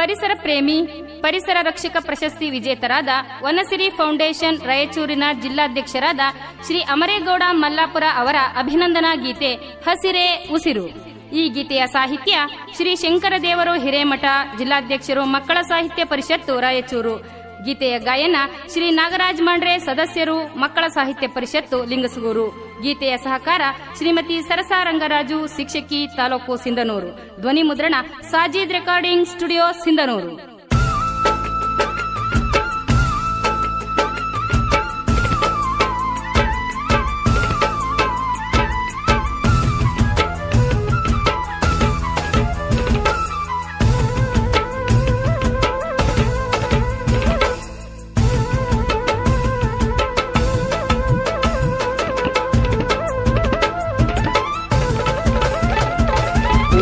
ಪರಿಸರ ಪ್ರೇಮಿ, ಪರಿಸರ ರಕ್ಷಕ ಪ್ರಶಸ್ತಿ ವಿಜೇತರಾದ ವನಸಿರಿ ಫೌಂಡೇಶನ್ ರಾಯಚೂರಿನ ಜಿಲ್ಲಾಧ್ಯಕ್ಷರಾದ ಶ್ರೀ ಅಮರೇಗೌಡ ಮಲ್ಲಾಪುರ ಅವರ ಅಭಿನಂದನಾ ಗೀತೆ ಹಸಿರೇ ಉಸಿರು. ಈ ಗೀತೆಯ ಸಾಹಿತ್ಯ ಶ್ರೀ ಶಂಕರದೇವರು ಹಿರೇಮಠ, ಜಿಲ್ಲಾಧ್ಯಕ್ಷರು ಮಕ್ಕಳ ಸಾಹಿತ್ಯ ಪರಿಷತ್ತು ರಾಯಚೂರು. ಗೀತೆಯ ಗಾಯನ ಶ್ರೀ ನಾಗರಾಜ್ ಮಂಡ್ರೆ, ಸದಸ್ಯರು ಮಕ್ಕಳ ಸಾಹಿತ್ಯ ಪರಿಷತ್ತು ಲಿಂಗಸಗೂರು. ಗೀತೆಯ ಸಹಕಾರ ಶ್ರೀಮತಿ ಸರಸಾ ರಂಗರಾಜು, ಶಿಕ್ಷಕಿ, ತಾಲೂಕು ಸಿಂಧನೂರು. ಧ್ವನಿ ಮುದ್ರಣ ಸಾಜಿದ್ ರೆಕಾರ್ಡಿಂಗ್ ಸ್ಟುಡಿಯೋ ಸಿಂಧನೂರು.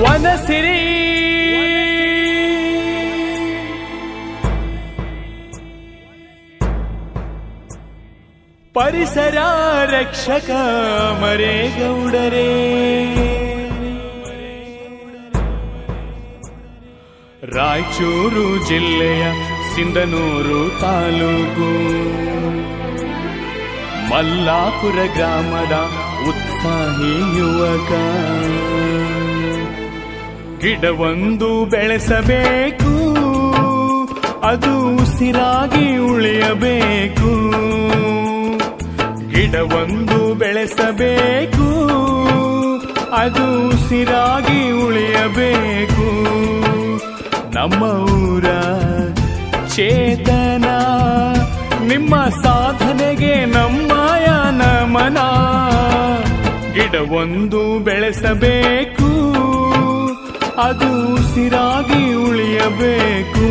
ವನಸಿರಿ ಪರಿಸರ ರಕ್ಷಕ ಮರೇಗೌಡರೇ, ರಾಯಚೂರು ಜಿಲ್ಲೆಯ ಸಿಂಧನೂರು ತಾಲೂಕು ಮಲ್ಲಾಪುರ ಗ್ರಾಮದ ಉತ್ಸಾಹಿ ಯುವಕ. ಗಿಡವೊಂದು ಬೆಳೆಸಬೇಕು, ಅದು ಉಸಿರಾಗಿ ಉಳಿಯಬೇಕು. ಗಿಡವೊಂದು ಬೆಳೆಸಬೇಕು, ಅದು ಉಸಿರಾಗಿ ಉಳಿಯಬೇಕು. ನಮ್ಮ ಊರ ಚೇತನ, ನಿಮ್ಮ ಸಾಧನೆಗೆ ನಮ್ಮಯ ನಮನ. ಗಿಡವೊಂದು ಬೆಳೆಸಬೇಕು, ಅದು ಉಸಿರಾಗಿ ಉಳಿಯಬೇಕು.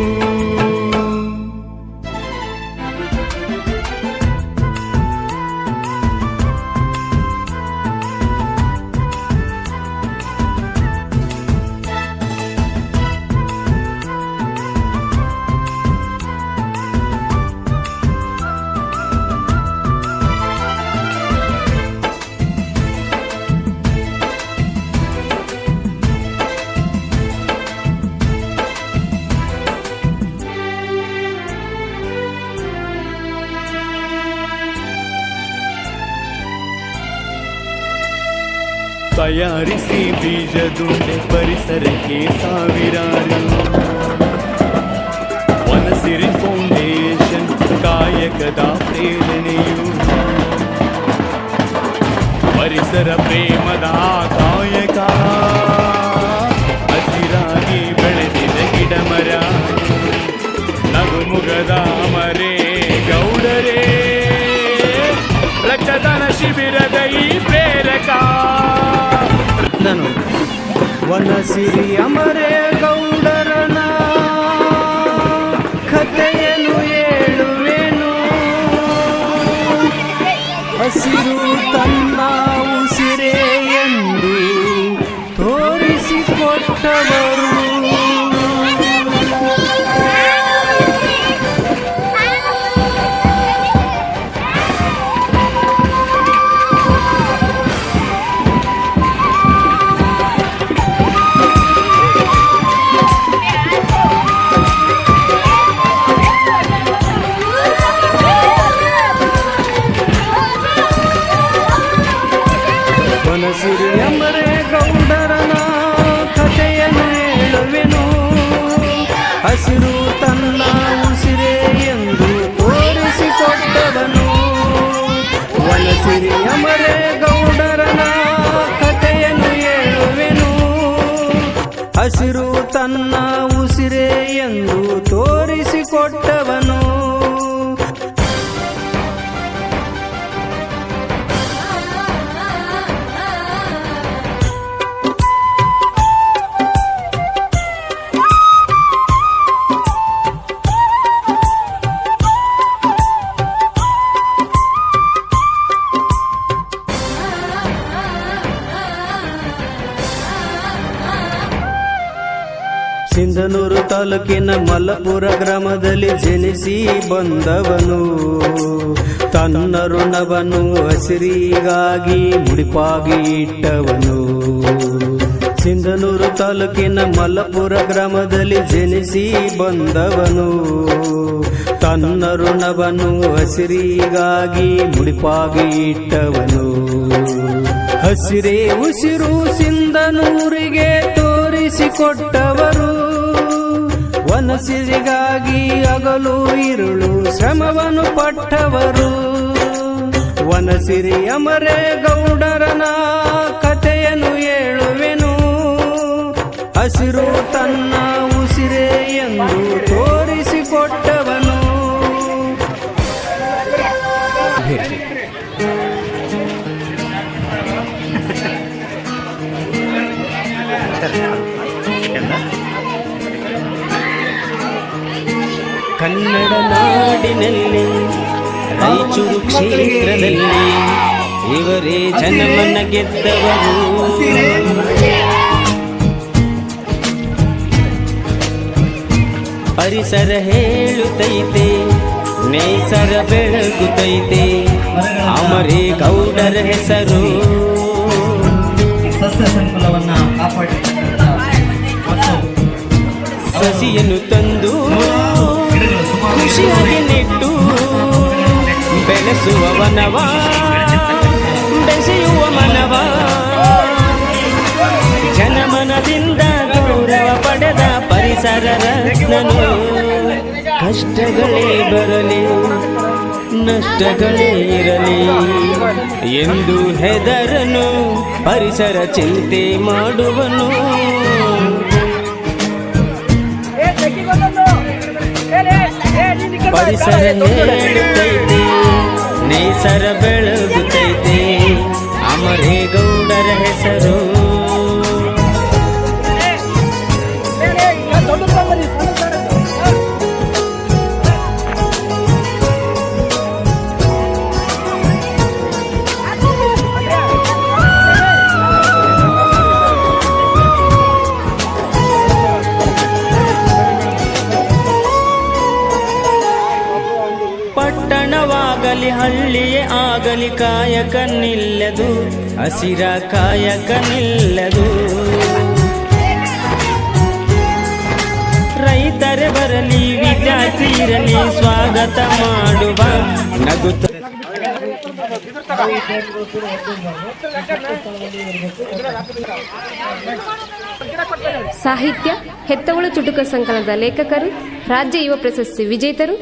ತಯಾರಿಸಿ ಬೀಜದುಂಡೆ ಪರಿಸರಕ್ಕೆ ಸಾವಿರಾರು. ವನಸಿರಿ ಫೌಂಡೇಶನ್ ಕಾಯಕದ ಪ್ರೇರಣೆಯು, ಪರಿಸರ ಪ್ರೇಮದ ಕಾಯಕ. ಹಸಿರಾಗಿ ಬೆಳೆದಿದ ಗಿಡ ಮರ, ನಗುಮುಗದ ಮರೇ ಗೌಡರೇ, ರಕ್ತದಾನ ಶಿಬಿರದ ಈ ಪ್ರೇರಕ. ವನಸಿರಿ ಅಮರೇಗೌಡರನ ಕಥೆಯನ್ನು ಹೇಳುವೆನು. ಹಸಿರು ತನ್ನ ಉಸಿರೇ ಎಂದು ತೋರಿಸಿಕೊಟ್ಟವರು. ವನಸಿರಿ ಅಮರೇಗೌಡರನ ಕಥೆಯನ್ನು ಹೇಳುವೆನು. ಹಸಿರು ತನ್ನ ಉಸಿರೇ ಎಂದು ತೋರಿಸಿಕೊಟ್ಟವನು. ವನಸಿರಿ ಅಮರೇಗೌಡರನ ಕಥೆಯನ್ನು ಹೇಳುವೆನು. ಹಸಿರು ತನ್ನ ಉಸಿರೇ ಎಂದು ತೋರಿಸಿಕೊಟ್ಟವನು. ಸಿಂಧನೂರು ತಾಲೂಕಿನ ಮಲ್ಲಪುರ ಗ್ರಾಮದಲ್ಲಿ ಜನಿಸಿ ಬಂದವನು. ತನ್ನ ಋಣವನ್ನು ಹಸಿರಿಗಾಗಿ ಮುಡಿಪಾಗಿ ಇಟ್ಟವನು. ಸಿಂಧನೂರು ತಾಲೂಕಿನ ಮಲ್ಲಪುರ ಗ್ರಾಮದಲ್ಲಿ ಜನಿಸಿ ಬಂದವನು ತನ್ನ ಋಣವನ್ನು ಹಸಿರಿಗಾಗಿ ಮುಡಿಪಾಗಿ ಇಟ್ಟವನು. ಹಸಿರೇ ಉಸಿರು ಸಿಂಧನೂರಿಗೆ ತೋರಿಸಿಕೊಟ್ಟವರು, ವನಸಿರಿಗಾಗಿ ಹಗಲು ಇರುಳು ಶ್ರಮವನ್ನು ಪಟ್ಟವರು. ವನಸಿರಿ ಅಮರೇಗೌಡರನ ಕಥೆಯನ್ನು ಹೇಳುವೆನು, ಹಸಿರು ತನ್ನ ಉಸಿರೇ ಎಂದು ತೋರಿಸಿಕೊಟ್ಟವನು. ಕನ್ನಡ ನಾಡಿನಲ್ಲಿ ರಾಯಚೂರು ಕ್ಷೇತ್ರದಲ್ಲಿ ಇವರೇ ಜನಮನ ಗೆದ್ದವರು. ಪರಿಸರ ಹೇಳುತ್ತೈತೆ, ನೇಸರ ಬೆಳಗುತ್ತೈತೆ, ಅಮರೇಗೌಡರ ಹೆಸರು. ಸಸ್ಯ ಸಂಕುಲವನ್ನ ಸಸಿಯನ್ನು ತಂದು ಖುಷಿಯಾಗಿ ನೆಟ್ಟು ಬೆಳೆಸುವ ವನವ, ಬೆಸೆಯುವ ಮನವ, ಜನಮನದಿಂದ ಗೌರವ ಪಡೆದ ಪರಿಸರ ರತ್ನನು. ಕಷ್ಟಗಳೇ ಬರಲಿ ನಷ್ಟಗಳೇ ಇರಲಿ ಎಂದು ಹೆದರನು, ಪರಿಸರ ಚಿಂತೆ ಮಾಡುವನು. ಪರಿಸರ ಹೇಳುತ್ತೈತೆ, ನೇಸರ ಬೆಳಗುತ್ತೈತೆ, ಅಮರೇಗೌಡರ ಹೆಸರು. ಪಟ್ಟಣವಾಗಲಿ ಹಳ್ಳಿಯೇ ಆಗಲಿ ಕಾಯಕ ನಿಲ್ಲದು, ಹಸಿರ ಕಾಯಕ ನಿಲ್ಲದು. ರೈತರೇ ಬರಲಿ ವಿದ್ಯಾರ್ಥಿ ಇರಲಿ ಸ್ವಾಗತ ಮಾಡುವ ನಗುತ್ತ. ಸಾಹಿತ್ಯ ಹೆತ್ತವಳು ಚುಟುಕ ಸಂಕಲನದ ಲೇಖಕರು, ರಾಜ್ಯ ಯುವ ಪ್ರಶಸ್ತಿ ವಿಜೇತರು,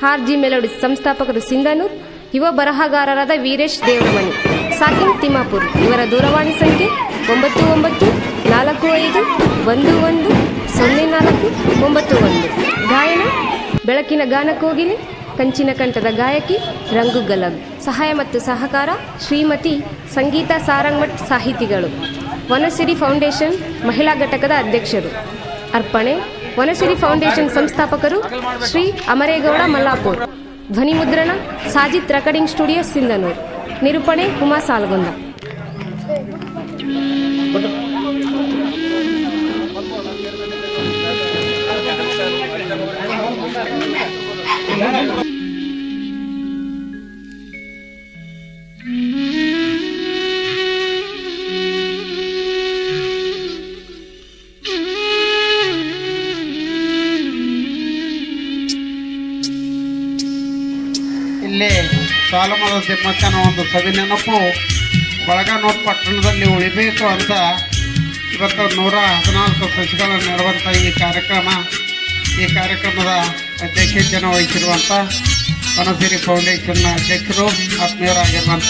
ಆರ್.ಜಿ. ಮೆಲೋಡಿಸ್ ಸಂಸ್ಥಾಪಕರು ಸಿಂಧನೂರು, ಯುವ ಬರಹಗಾರರಾದ ವೀರೇಶ್ ದೇವರಮನಿ, ಸಾಕಿನ್ ತಿಮ್ಮಾಪುರ್. ಇವರ ದೂರವಾಣಿ ಸಂಖ್ಯೆ 9945110491. ಗಾಯನ ಬೆಳಕಿನ ಗಾನ ಕೋಗಿಲೆ, ಕಂಚಿನ ಕಂಠದ ಗಾಯಕಿ ರಂಗು ಗಲಗ್. ಸಹಾಯ ಮತ್ತು ಸಹಕಾರ ಶ್ರೀಮತಿ ಸಂಗೀತಾ ಸಾರಂಗಮಠ್. ಸಾಹಿತಿಗಳು ವನಸಿರಿ ಫೌಂಡೇಶನ್ ಮಹಿಳಾ ಘಟಕದ ಅಧ್ಯಕ್ಷರು. ಅರ್ಪಣೆ ವನಸಿರಿ ಫೌಂಡೇಶನ್ ಸಂಸ್ಥಾಪಕರು ಶ್ರೀ ಅಮರೇಗೌಡ ಮಲ್ಲಾಪುರ್. ಧ್ವನಿ ಮುದ್ರಣ ಸಾಜಿತ್ ರೆಕಾರ್ಡಿಂಗ್ ಸ್ಟುಡಿಯೋ ಸಿಂಧನೂರು. ನಿರೂಪಣೆ ಉಮಾ ಸಾಲ್ಗೊಂಡ. ಇಲ್ಲಿ ಸಾಲುಮರದ ತಿಮ್ಮಕ್ಕನ ಒಂದು ಸವಿ ನೆನಪು ಬಳಗನೂರು ಪಟ್ಟಣದಲ್ಲಿ ಉಳಿಬೇಕು ಅಂತ ಇವತ್ತು 114 ಸಸಿಗಳನ್ನು ನೆಡುವಂಥ ಈ ಕಾರ್ಯಕ್ರಮದ ಅಧ್ಯಕ್ಷತೆಯನ್ನು ವಹಿಸಿರುವಂಥ ವನಸಿರಿ ಫೌಂಡೇಶನ್ನ ಅಧ್ಯಕ್ಷರು ಆತ್ಮೀಯರಾಗಿರುವಂಥ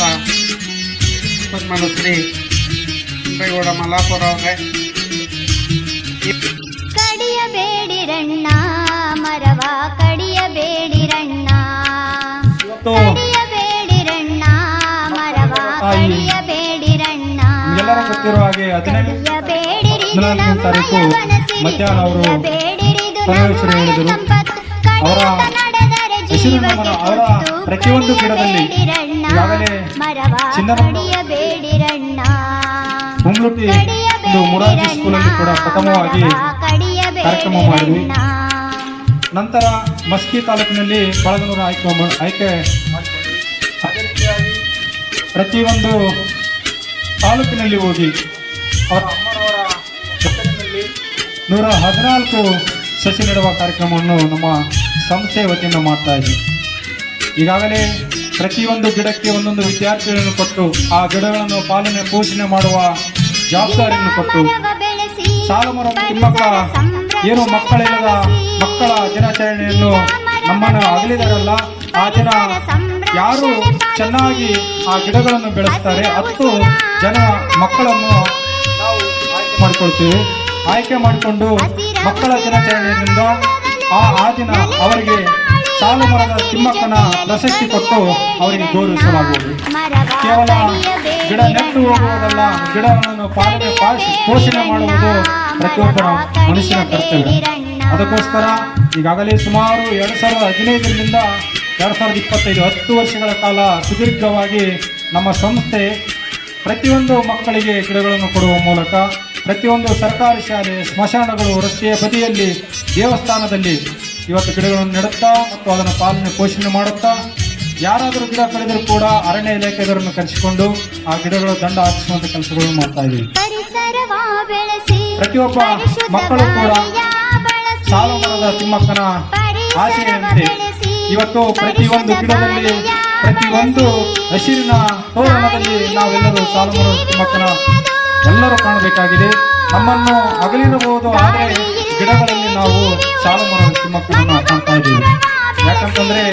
ಸನ್ಮಾನ್ಯ ಶ್ರೀ ಅಮರೇಗೌಡ ಮಲ್ಲಾಪುರ ಅವರೇ. ಕಡಿಯಬೇಡಿರಣ್ಣ ಮರವ ಕಡಿಯಬೇಡಿರಣ್ಣ, ಕಡಿಯಬೇಡಿರಣ್ಣ ಮರವ ಕಡಿಯಬೇಡಿರಣ್ಣ, ಎಲ್ಲರ ಗೊತ್ತಿರುವ ಹಾಗೆ 14ನೇ ತಾರೀಕು ಮಧ್ಯಾಹ್ನ ಅವರು ಪರಮೇಶ್ವರಿ ಹೇಳಿದರು. ಅವರ ಹೆಸರಿನ ಅವರ ಪ್ರತಿಯೊಂದು ಗಿಡದಲ್ಲಿ ಈಗಾಗಲೇ ಹುಮ್ಲುಟಿ ಒಂದು ಮುರಾರ್ಜಿ ಸ್ಕೂಲಲ್ಲಿ ಕೂಡ ಪ್ರಥಮವಾಗಿ ಕಾರ್ಯಕ್ರಮ ಮಾಡಿದ್ವಿ. ನಂತರ ಮಸ್ಕಿ ತಾಲೂಕಿನಲ್ಲಿ ಬಳಗನೂರು ಆಯ್ಕೆ ಪ್ರತಿಯೊಂದು ತಾಲೂಕಿನಲ್ಲಿ ಹೋಗಿ ಅವರ ಅಮ್ಮನವರ 114 ಸಸಿ ನೆಡುವ ಕಾರ್ಯಕ್ರಮವನ್ನು ನಮ್ಮ ಸಂಸ್ಥೆಯ ವತಿಯಿಂದ ಮಾಡ್ತಾ ಇದ್ದೀವಿ. ಈಗಾಗಲೇ ಪ್ರತಿಯೊಂದು ಗಿಡಕ್ಕೆ ಒಂದೊಂದು ವಿದ್ಯಾರ್ಥಿಗಳನ್ನು ಕೊಟ್ಟು ಆ ಗಿಡಗಳನ್ನು ಪಾಲನೆ ಪೋಷಣೆ ಮಾಡುವ ಜವಾಬ್ದಾರಿಯನ್ನು ಕೊಟ್ಟು ಸಾಲುಮರ ತಿಮ್ಮಕ್ಕ ಏನು ಮಕ್ಕಳಿಲ್ಲದ ಮಕ್ಕಳ ದಿನಾಚರಣೆಯನ್ನು ನಮ್ಮನ್ನು ಅಗಲಿದರಲ್ಲ, ಆ ದಿನ ಯಾರು ಚೆನ್ನಾಗಿ ಆ ಗಿಡಗಳನ್ನು ಬೆಳೆಸ್ತಾರೆ 10 ಜನ ಮಕ್ಕಳನ್ನು ನಾವು ಆಯ್ಕೆ ಮಾಡಿಕೊಳ್ತೀವಿ. ಆಯ್ಕೆ ಮಾಡಿಕೊಂಡು ಮಕ್ಕಳ ದಿನಾಚರಣೆಯಿಂದ ಆ ದಿನ ಅವರಿಗೆ ಸಾಲು ಮರದ ತಿಮ್ಮಕ್ಕನ ಪ್ರಶಸ್ತಿ ಕೊಟ್ಟು ಅವರಿಗೆ ಗೌರವಿಸಲಾಗುವುದು. ಕೇವಲ ಗಿಡ ನೆಟ್ಟು ಹೋಗುವುದಲ್ಲ, ಗಿಡಗಳನ್ನು ಪಾಲನೆ ಪೋಷಣೆ ಮಾಡುವುದು ಪ್ರತಿಯೊಬ್ಬರ ಮನುಷ್ಯನ ಕರ್ತವ್ಯ. ಅದಕ್ಕೋಸ್ಕರ ಈಗಾಗಲೇ ಸುಮಾರು 2015ರಿಂದ 2025 10 ವರ್ಷಗಳ ಕಾಲ ಸುದೀರ್ಘವಾಗಿ ನಮ್ಮ ಸಂಸ್ಥೆ ಪ್ರತಿಯೊಂದು ಮಕ್ಕಳಿಗೆ ಗಿಡಗಳನ್ನು ಕೊಡುವ ಮೂಲಕ ಪ್ರತಿಯೊಂದು ಸರ್ಕಾರಿ ಶಾಲೆ, ಸ್ಮಶಾನಗಳು, ರಸ್ತೆಯ ಬದಿಯಲ್ಲಿ, ದೇವಸ್ಥಾನದಲ್ಲಿ ಇವತ್ತು ಗಿಡಗಳನ್ನು ನೆಡುತ್ತಾ ಮತ್ತು ಅದನ್ನು ಪಾಲನೆ ಪೋಷಣೆ ಮಾಡುತ್ತಾ ಯಾರಾದರೂ ಗಿಡ ಕಳೆದರೂ ಕೂಡ ಅರಣ್ಯ ಇಲಾಖೆಯವರನ್ನು ಕರೆಸಿಕೊಂಡು ಆ ಗಿಡಗಳ ದಂಡ ಹಾಕಿಸುವಂಥ ಕೆಲಸಗಳನ್ನು ಮಾಡ್ತಾ ಇದ್ದೀವಿ. ಪ್ರತಿಯೊಬ್ಬ ಮಕ್ಕಳು ಕೂಡ ಸಾಲು ಮರದ ತಿಮ್ಮಕ್ಕನ ಆಶೆಯಂತೆ ಇವತ್ತು ಪ್ರತಿಯೊಂದು ಗಿಡದಲ್ಲಿ, ಪ್ರತಿಯೊಂದು ಹಸಿರಿನ ತೋರಣದಲ್ಲಿ ನಾವೆಲ್ಲರೂ ಸಾಲು ಮರದ ತಿಮ್ಮಕ್ಕನ ಎಲ್ಲರೂ ಕಾಣಬೇಕಾಗಿದೆ. ನಮ್ಮನ್ನು ಅಗಲಿರಬಹುದು, ಆದರೆ ಗಿಡಗಳಲ್ಲಿ ನಾವು ಸಾಲು ಮರದ ತಿಮ್ಮಕ್ಕನನ್ನು ಕಾಣ್ತಾ ಇದ್ದೀವಿ. ಯಾಕಂತಂದ್ರೆ